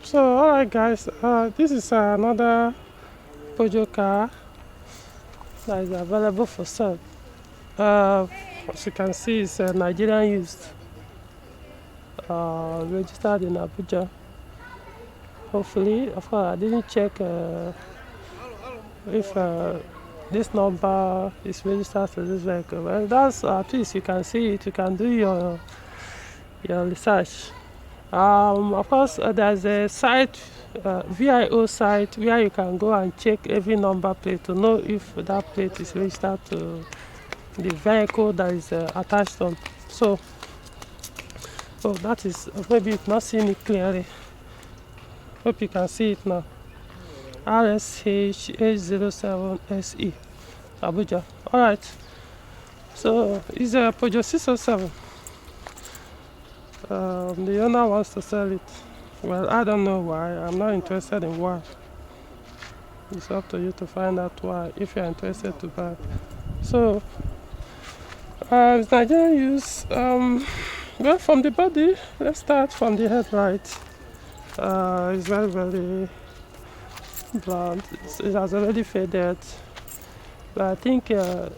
So alright guys, this is another Peugeot car that is available for sale. As you can see, it's Nigerian used, registered in Abuja. Hopefully, of course, I didn't check if this number is registered to this vehicle. Well, that's at least you can see it. You can do your research. Of course, there's a site, VIO site, where you can go and check every number plate to know if that plate is registered to the vehicle that is attached on. So, that is, maybe you've not seen it clearly. Hope you can see it now. RSH 807SE, Abuja. Alright, so it's a Peugeot 607. The owner wants to sell it. Well, I don't know why. I'm not interested in why. It's up to you to find out why, if you're interested to buy. So, it's Nigerian use. Well, from the body, let's start from the headlight. It's very, very blunt. It has already faded. But I think a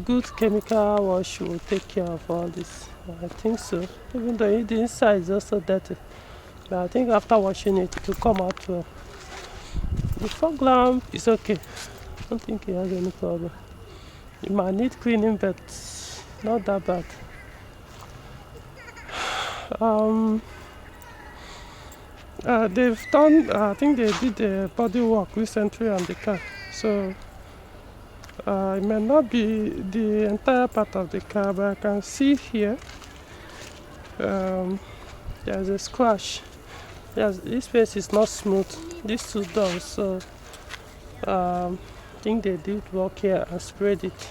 good chemical wash will take care of all this. I think so. Even though the inside is also dirty. But I think after washing it, it will come out well. The fog lamp is okay. I don't think it has any problem. It might need cleaning, but not that bad. They've done, I think they did a body work recently on the car. So it may not be the entire part of the car, but I can see here there's a scratch. Yes, this space is not smooth. These two doors, so I think they did work here and sprayed it.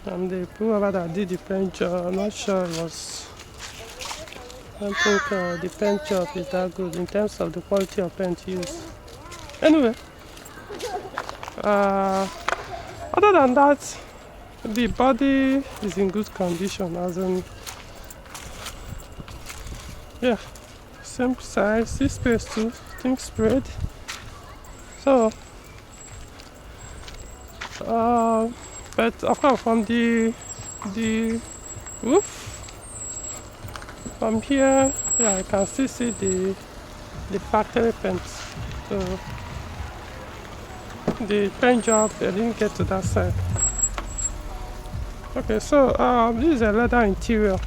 And the whoever that did the paint job, I'm not sure it was. I don't think the paint job is that good in terms of the quality of paint used. Anyway, other than that, the body is in good condition, as in, yeah, same size, this space too, things spread. So, but of course, from the roof, from here, yeah, I can still see the factory paint. So the paint job, they didn't get to that side. Okay, so this is a leather interior,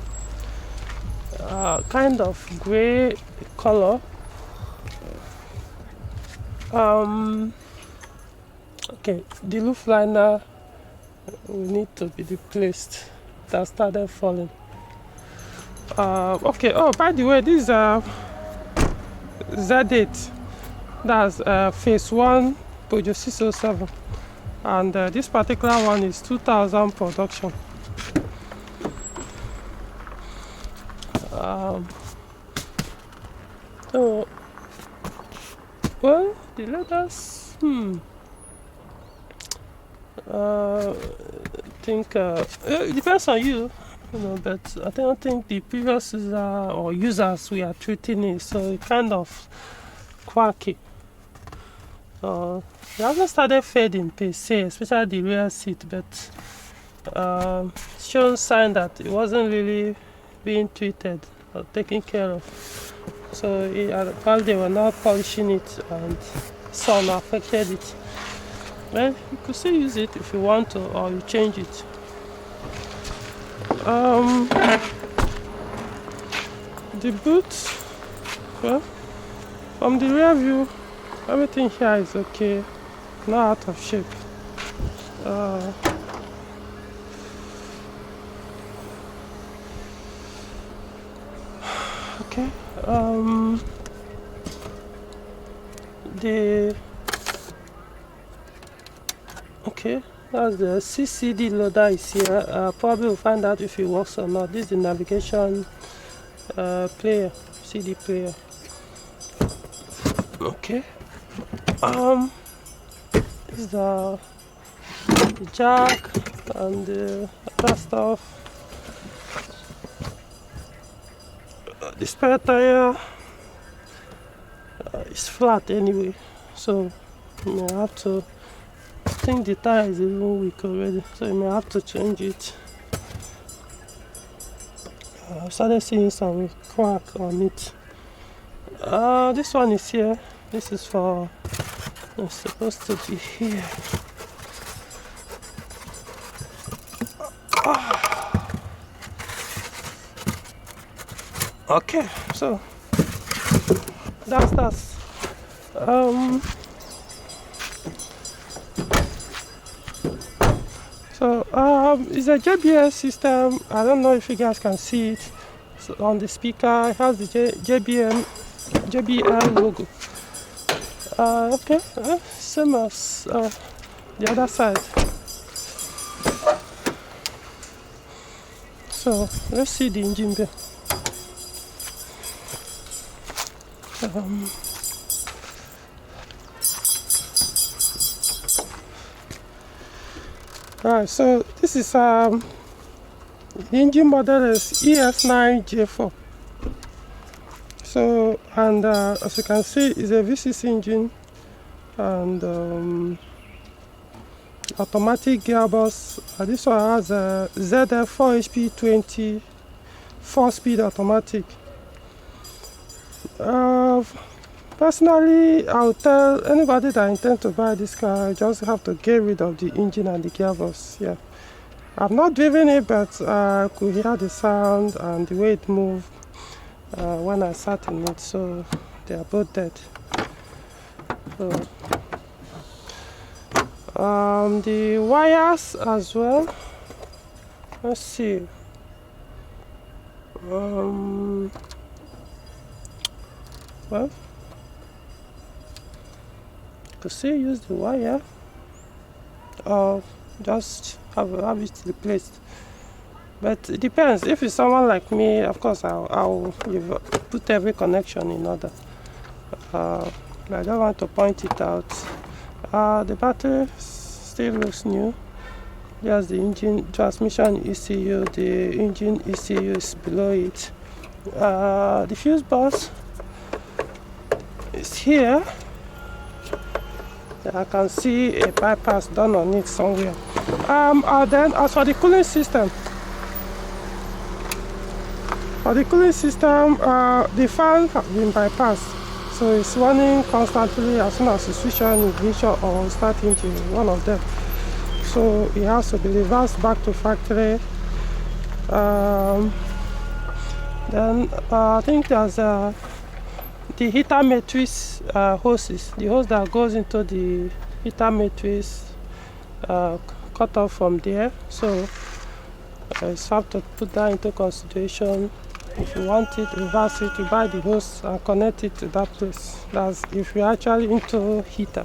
kind of gray color. Okay, the roof liner will need to be replaced. That started falling. Okay, oh, by the way, this is Z8. That's phase 1 Peugeot 607. And this particular one is 2000 production. So, well, the leathers, I think it depends on you, but I don't think the previous user or users we are treating it, so it kind of quirky. It hasn't started fading per se, especially the rear seat, but shown sign that it wasn't really being treated or taken care of. So while they were not polishing it and sun affected it. Well, you could still use it if you want to, or you change it. The boot, well, from the rear view, everything here is okay, not out of shape. Okay. Okay, that's the CCD loader is here. Probably we'll find out if it works or not. This is the navigation player, CD player. Okay. This is the jack and the other stuff. The spare tire is flat anyway, so you may have to, I think the tire is even weak already, so you may have to change it. I started seeing some crack on it. This one is here. This is for, it's supposed to be here. Okay, so that's that. It's a JBL system. I don't know if you guys can see it. So on the speaker, it has the JBL logo. Okay, same as the other side. So let's see the engine bay. Right, so this is the engine model is ES9J4. So, and as you can see, it's a V6 engine and automatic gearbox. This one has a ZF 4HP20 4-speed automatic. Personally, I would tell anybody that intends to buy this car, just have to get rid of the engine and the gearbox. Yeah, I've not driven it, but I could hear the sound and the way it moved when I sat in it, so they are both dead. So, the wires as well. Let's see. Well, to still use the wire or just have it replaced, but it depends. If it's someone like me, of course I'll put every connection in order. I don't want to point it out. The battery still looks new. There's the engine transmission ECU. The engine ECU is below it. The fuse box is here. I can see a bypass done on it somewhere. Then as for the cooling system, the fan has been bypassed, so it's running constantly as soon as you switch on ignition or start engine, one of them. So it has to be reversed back to factory. Then I think there's the heater matrix hoses, the hose that goes into the heater matrix cut off from there, so you have to put that into consideration. If you want it, reverse it, you buy the hose and connect it to that place. That's if you're actually into heater.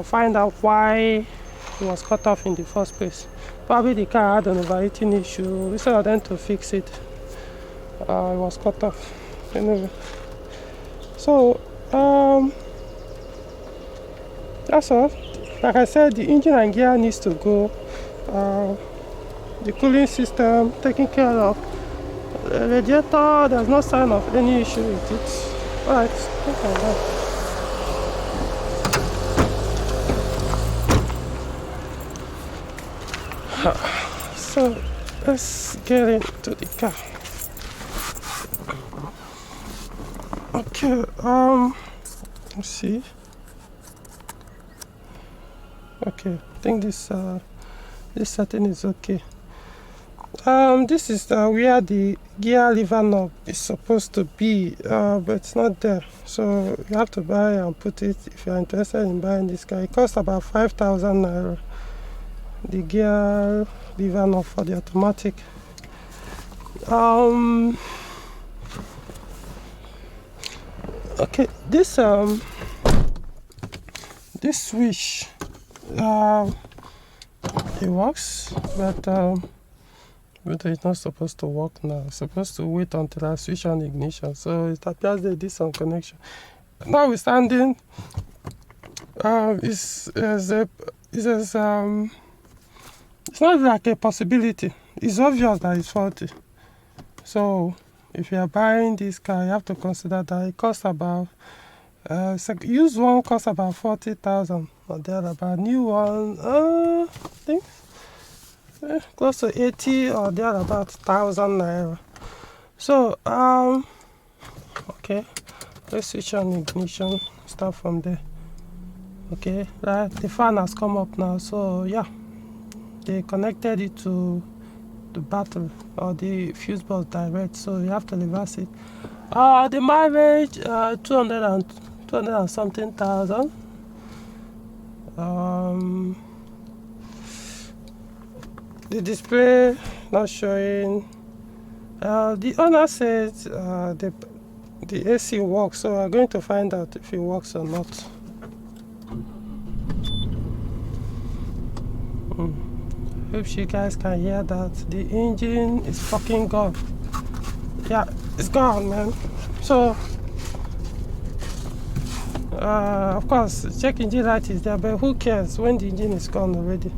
Find out why it was cut off in the first place. Probably the car had an overheating issue. Instead of them to fix it, it was cut off. Anyway, so that's all. Like I said, the engine and gear needs to go. The cooling system taken care of. The radiator, there's no sign of any issue with it. Alright, okay. So let's get into the car. Okay, let's see. Okay, I think this setting is okay. This is where the gear lever knob is supposed to be, but it's not there. So you have to buy and put it if you're interested in buying this car. It costs about 5,000 naira. The gear lever knob for the automatic. Okay, this switch, it works, but it's not supposed to work now. It's supposed to wait until I switch on ignition. So it appears they did some connection. Notwithstanding, it's not like a possibility. It's obvious that it's faulty. So if you are buying this car, you have to consider that it costs about used one costs about 40,000 or thereabout. New one, I think close to 80 or thereabout thousand naira. So okay, let's switch on ignition. Start from there. Okay, right. The fan has come up now. So yeah, they connected it to the battery or the fuse box direct. So you have to reverse it. The mileage 200 and something thousand. The display not showing. The owner says the AC works, so we're going to find out if it works or not. Hope you guys can hear that. The engine is fucking gone. Yeah, it's gone, man. So of course check engine light is there, but who cares when the engine is gone already?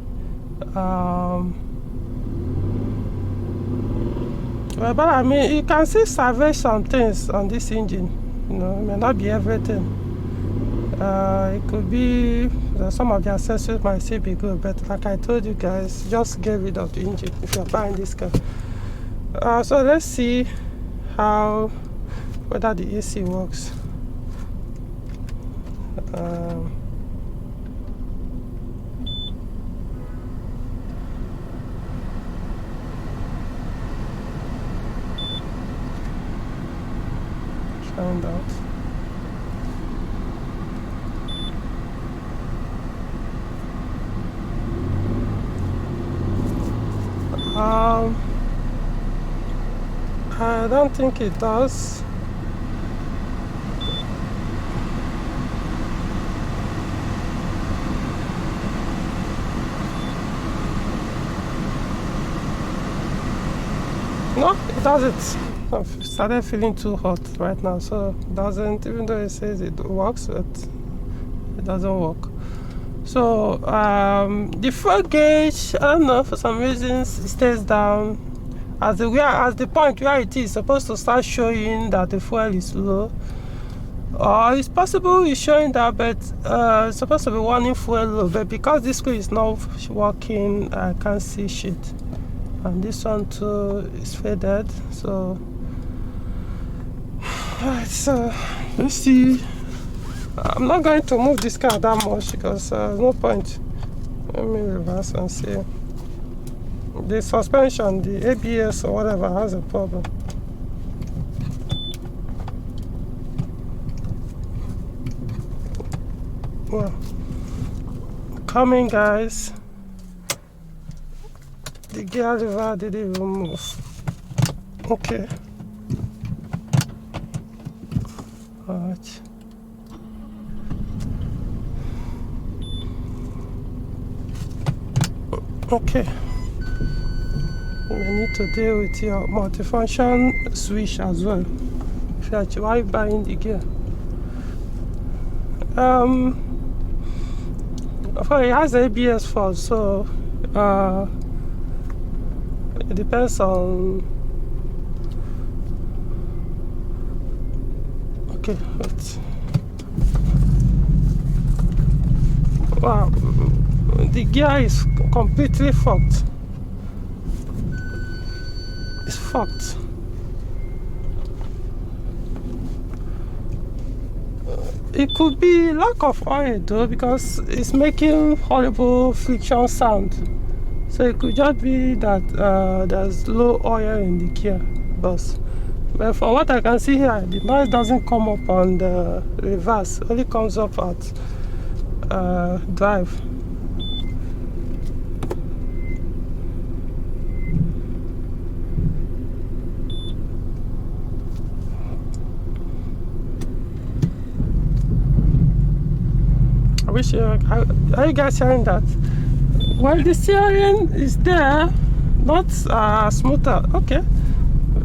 Well, but I mean, you can still salvage some things on this engine. You know, it may not be everything. It could be some of the accessories might still be good, but like I told you guys, just get rid of the engine if you're buying this car. So let's see whether the AC works. Find out. I don't think it does. No, it doesn't. I've started feeling too hot right now, so it doesn't, even though it says it works, but it doesn't work. So the fuel gauge, I don't know, for some reasons it stays down as the point where it is supposed to start showing that the fuel is low. Or it's possible it's showing that, but it's supposed to be warning fuel low, but because this screen is not working, I can't see shit. And this one too is faded, so alright, so let's see. I'm not going to move this car that much because there's no point. Let me reverse and see. The suspension, the ABS or whatever has a problem. Well, coming guys. The gear lever didn't even move. Okay. Alright. Okay. We need to deal with your multifunction switch as well. Why are you buying the gear? It has ABS fault, so it depends on. Okay, wait. Wow, the gear is completely fucked. It's fucked. It could be lack of oil though, because it's making horrible friction sound. So it could just be that there's low oil in the gearbox. But from what I can see here, the noise doesn't come up on the reverse, it only comes up at drive. I wish are you guys hearing that? Well, the steering is there, not smoother. Okay,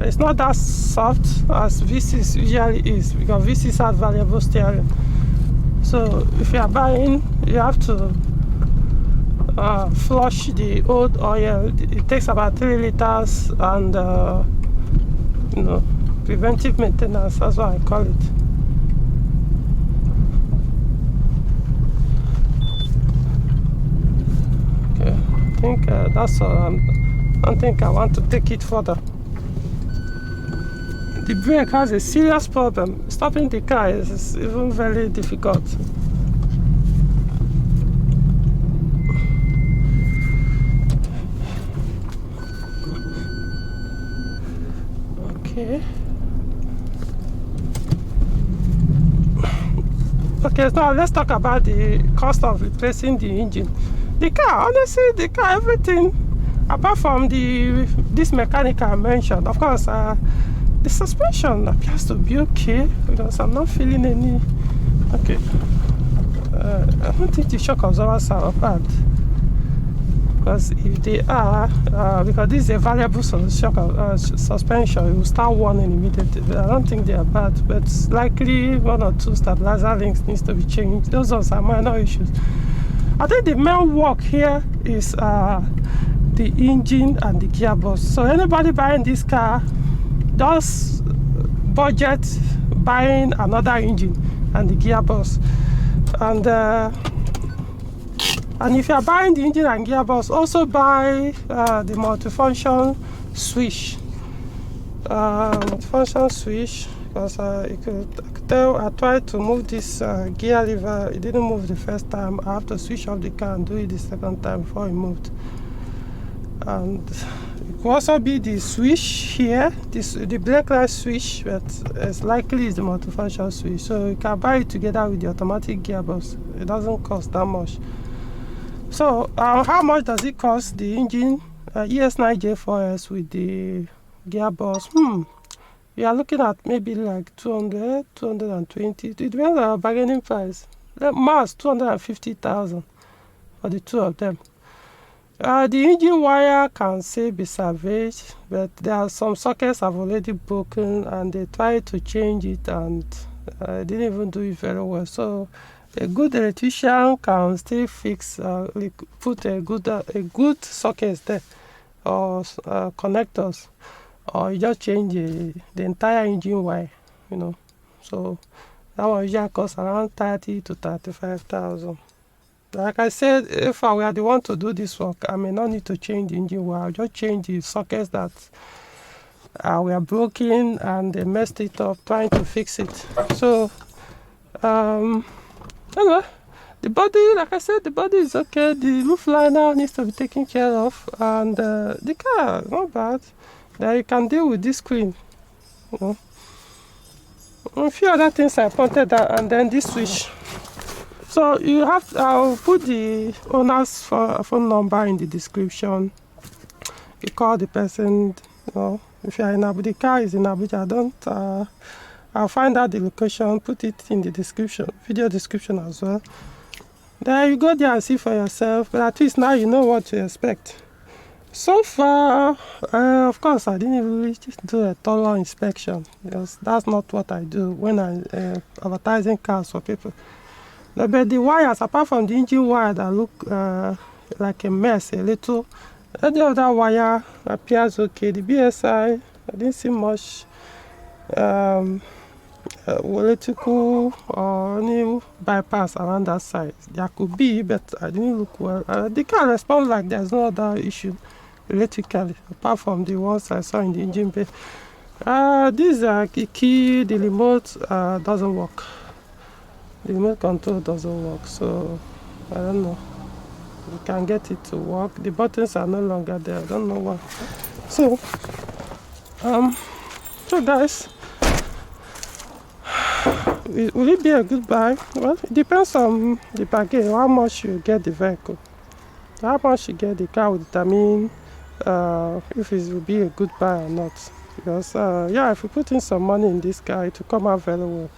it's not that soft as V6 usually is, because V6 has variable steering. So if you are buying, you have to flush the old oil. It takes about 3 liters, and you know, preventive maintenance, that's what I call it. Okay, I think that's all. I don't think I want to take it further. The brake has a serious problem. Stopping the car is even very difficult. Okay. Okay, so now let's talk about the cost of replacing the engine. The car, honestly, the car, everything, apart from this mechanical I mentioned, of course, the suspension appears to be okay because I'm not feeling any. Okay. I don't think the shock absorbers are bad. Because if they are, because this is a variable suspension, it will start warning immediately. I don't think they are bad, but likely one or two stabilizer links needs to be changed. Those are minor issues. I think the main work here is the engine and the gearbox. So anybody buying this car, just budget buying another engine and the gearbox. And if you are buying the engine and gearbox, also buy the multifunction switch. Multifunction switch, because I could tell I tried to move this gear lever, it didn't move the first time. I have to switch off the car and do it the second time before it moved. And it could also be the switch here, the brake light switch, but it's likely it's the multifunction switch. So you can buy it together with the automatic gearbox. It doesn't cost that much. So how much does it cost? The engine ES9J4S with the gearbox? We are looking at maybe like 200, 220. It depends on our bargaining price. Max 250,000 for the two of them. The engine wire can still be salvaged, but there are some sockets have already broken, and they tried to change it and didn't even do it very well. So a good electrician can still fix, put a good socket there, or connectors, or you just change the entire engine wire, So that one usually costs around 30 to 35,000. Like I said, if I were the one to do this work, I may not need to change the engine wire. I'll just change the sockets that were broken and they messed it up trying to fix it. So anyway, the body, like I said, the body is okay. The roof liner needs to be taken care of, and the car, not bad. Then you can deal with this screen. A few other things I pointed out, and then this switch. So you have to, I'll put the owner's phone number in the description. You call the person. If you're in Abuja, the car is in Abuja. I'll find out the location, put it in the description, video description as well. Then you go there and see for yourself, but at least now you know what to expect. So far, of course, I didn't really do a thorough inspection, because that's not what I do when I'm advertising cars for people. But the wires, apart from the engine wire that look like a mess, a little, the other wire appears okay. The BSI, I didn't see much electrical or any bypass around that side. There could be, but I didn't look well. The car responds like there's no other issue electrically, apart from the ones I saw in the engine bay. This key, the remote doesn't work. The remote control doesn't work, so I don't know. You can get it to work. The buttons are no longer there. I don't know why. So guys, will it be a good buy? Well, it depends on the bargain, how much you get the vehicle. How much you get the car will determine if it will be a good buy or not. Because if you put in some money in this car, it will come out very well.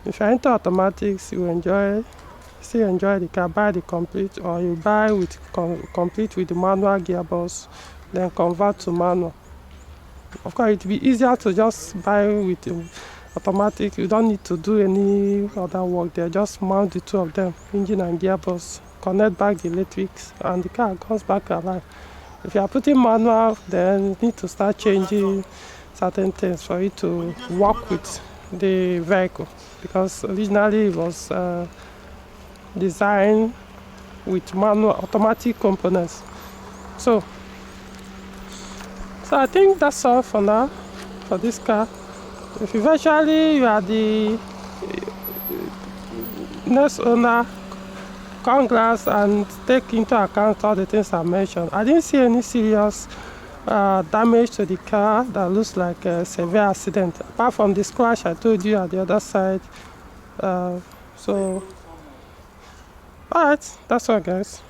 If you're into automatics, you still enjoy the car, buy the complete, or you buy with complete with the manual gearbox, then convert to manual. Of course, it will be easier to just buy with the automatic. You don't need to do any other work there. Just mount the two of them, engine and gearbox, connect back the electrics, and the car comes back alive. If you are putting manual, then you need to start changing certain things for it to work with the vehicle, because originally it was designed with manual automatic components. So I think that's all for now for this car. If eventually you are the next owner, congrats, and take into account all the things I mentioned. I didn't see any serious damage to the car that looks like a severe accident, apart from the scratch I told you at the other side. So alright, that's all guys.